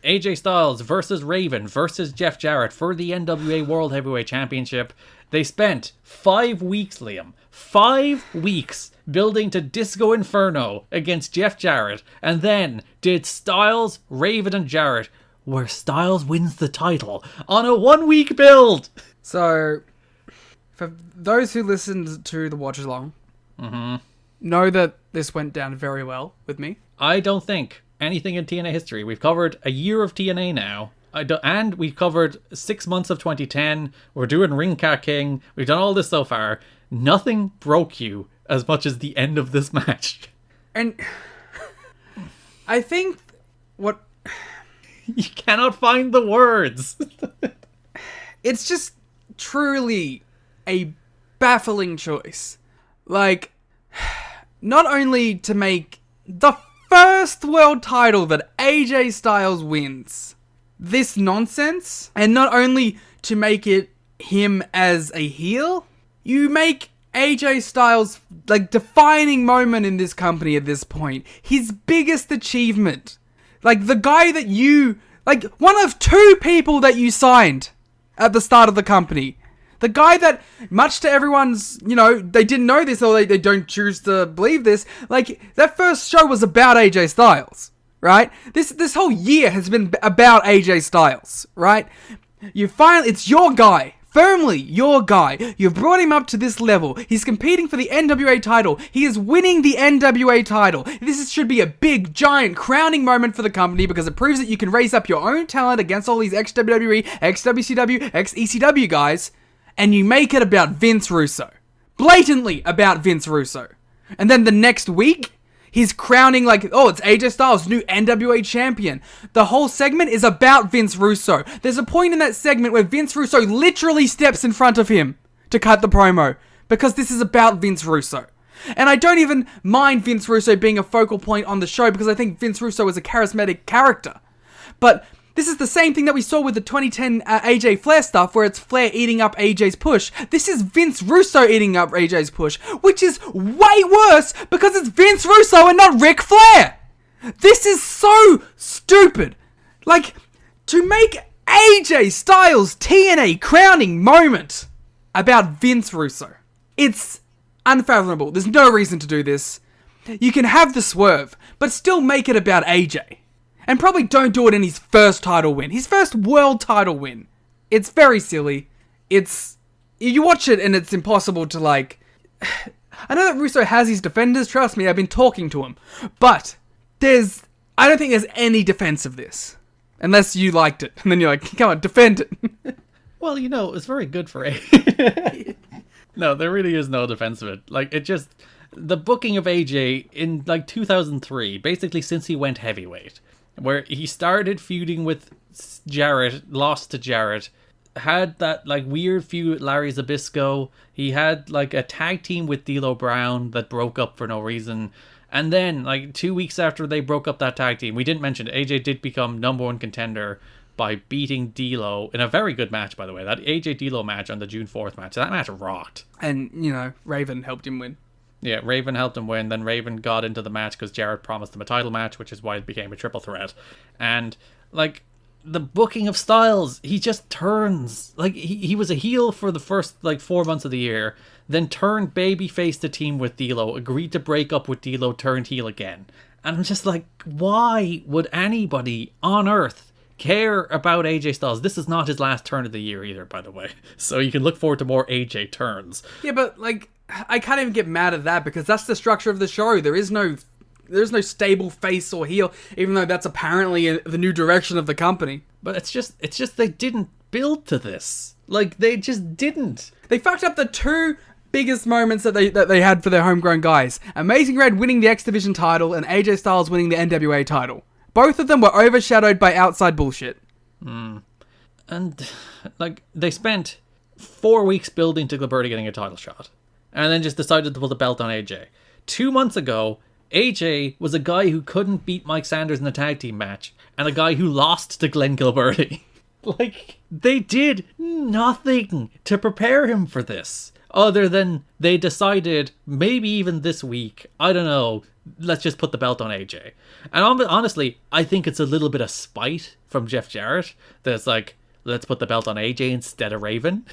AJ Styles versus Raven versus Jeff Jarrett for the NWA World Heavyweight Championship. They spent 5 weeks, Liam. 5 weeks building to Disco Inferno against Jeff Jarrett, and then did Styles, Raven, and Jarrett, where Styles wins the title on a 1-week build. So, for those who listened to the watch along, know that this went down very well with me. I don't think anything in TNA history. We've covered a year of TNA now. And we've covered 6 months of 2010. We're doing Ring Cat King. We've done all this so far. Nothing broke you as much as the end of this match. And I think what... You cannot find the words. It's just truly a baffling choice. Like, not only to make the first world title that AJ Styles wins this nonsense, and not only to make it him as a heel, you make AJ Styles, like, defining moment in this company at this point. His biggest achievement. Like, the guy that you... Like, one of 2 people that you signed at the start of the company. The guy that, much to everyone's, you know, they didn't know this or they don't choose to believe this. Like, that first show was about AJ Styles, right? This whole year has been about AJ Styles, right? It's your guy. Firmly your guy. You've brought him up to this level. He's competing for the NWA title. He is winning the NWA title. This should be a big, giant, crowning moment for the company because it proves that you can raise up your own talent against all these ex-WWE, ex-WCW, ex-ECW guys, and you make it about Vince Russo. Blatantly about Vince Russo. And then the next week, he's crowning like, oh, it's AJ Styles, new NWA champion. The whole segment is about Vince Russo. There's a point in that segment where Vince Russo literally steps in front of him to cut the promo. Because this is about Vince Russo. And I don't even mind Vince Russo being a focal point on the show because I think Vince Russo is a charismatic character. But this is the same thing that we saw with the 2010 AJ Flair stuff where it's Flair eating up AJ's push. This is Vince Russo eating up AJ's push, which is way worse because it's Vince Russo and not Ric Flair. This is so stupid. Like, to make AJ Styles' TNA crowning moment about Vince Russo. It's unfathomable. There's no reason to do this. You can have the swerve, but still make it about AJ. And probably don't do it in his first title win. His first world title win. It's very silly. You watch it and it's impossible to like... I know that Russo has his defenders, trust me, I've been talking to him. But I don't think there's any defense of this. Unless you liked it. And then you're like, come on, defend it. Well, you know, it's very good for No, there really is no defense of it. Like, it just... The booking of AJ in, like, 2003, basically since he went heavyweight, where he started feuding with Jarrett, lost to Jarrett, had that like weird feud with Larry Zbyszko, he had like a tag team with D'Lo Brown that broke up for no reason, and then like 2 weeks after they broke up that tag team, we didn't mention it, AJ did become #1 contender by beating D'Lo in a very good match, by the way. That AJ D'Lo match on the June 4th match, that match rocked. And, you know, Raven helped him win. Yeah, Raven helped him win. Then Raven got into the match because Jarrett promised him a title match, which is why it became a triple threat. And, like, the booking of Styles, he just turns. Like, he was a heel for the first, like, 4 months of the year, then turned babyface to team with D'Lo, agreed to break up with D'Lo, turned heel again. And I'm just like, why would anybody on earth care about AJ Styles? This is not his last turn of the year either, by the way. So you can look forward to more AJ turns. Yeah, but, like... I can't even get mad at that because that's the structure of the show. There's no stable face or heel, even though that's apparently the new direction of the company. But it's just they didn't build to this. Like, they just didn't. They fucked up the 2 biggest moments that they had for their homegrown guys. Amazing Red winning the X Division title and AJ Styles winning the NWA title. Both of them were overshadowed by outside bullshit. And, like, they spent 4 weeks building to Gilberti getting a title shot. And then just decided to put the belt on AJ. 2 months ago, AJ was a guy who couldn't beat Mike Sanders in a tag team match, and a guy who lost to Glenn Gilberti. Like, they did nothing to prepare him for this. other than they decided, maybe even this week, I don't know, let's just put the belt on AJ. And honestly, I think it's a little bit of spite from Jeff Jarrett that's like, let's put the belt on AJ instead of Raven.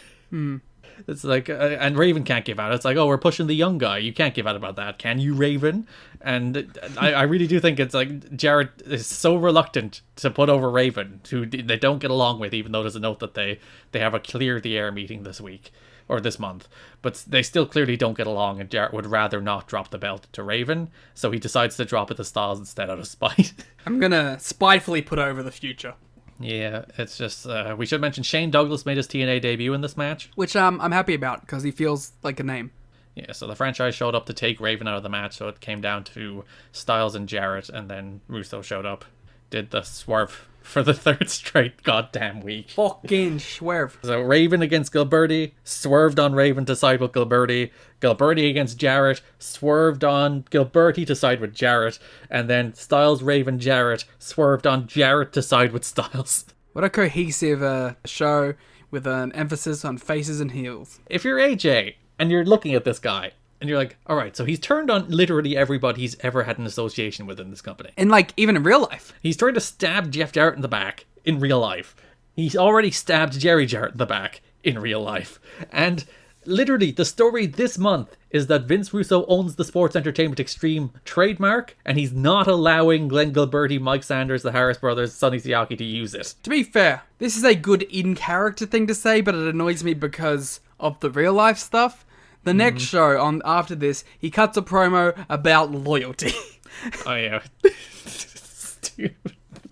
It's like, and Raven can't give out. It's like, oh, we're pushing the young guy. You can't give out about that, can you, Raven? And I really do think it's like Jarrett is so reluctant to put over Raven, who they don't get along with, even though there's a note that they have a clear the air meeting this week or this month. But they still clearly don't get along, and Jarrett would rather not drop the belt to Raven, so he decides to drop it to Styles instead out of spite. I'm gonna spitefully put over the Future. Yeah, it's just, we should mention Shane Douglas made his TNA debut in this match. Which I'm happy about, because he feels like a name. Yeah, so the franchise showed up to take Raven out of the match, so it came down to Styles and Jarrett, and then Russo showed up, did the swerve for the third straight goddamn week. Fucking swerve. So Raven against Gilberti, swerved on Raven to side with Gilberti. Gilberti against Jarrett, swerved on Gilberti to side with Jarrett. And then Styles, Raven, Jarrett, swerved on Jarrett to side with Styles. What a cohesive show with an emphasis on faces and heels. If you're AJ and you're looking at this guy, and you're like, all right, so he's turned on literally everybody he's ever had an association with in this company. And, like, even in real life. He's trying to stab Jeff Jarrett in the back in real life. He's already stabbed Jerry Jarrett in the back in real life. And literally, the story this month is that Vince Russo owns the Sports Entertainment Extreme trademark, and he's not allowing Glenn Gilberti, Mike Sanders, the Harris brothers, Sonny Siaki to use it. To be fair, this is a good in-character thing to say, but it annoys me because of the real-life stuff. The next show, after this, he cuts a promo about loyalty. Oh, yeah. Stupid.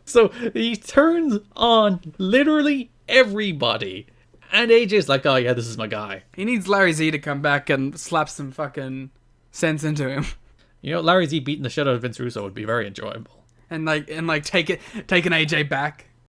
So he turns on literally everybody. And AJ's like, oh, yeah, this is my guy. He needs Larry Z to come back and slap some fucking sense into him. You know, Larry Z beating the shit out of Vince Russo would be very enjoyable. And taking AJ back.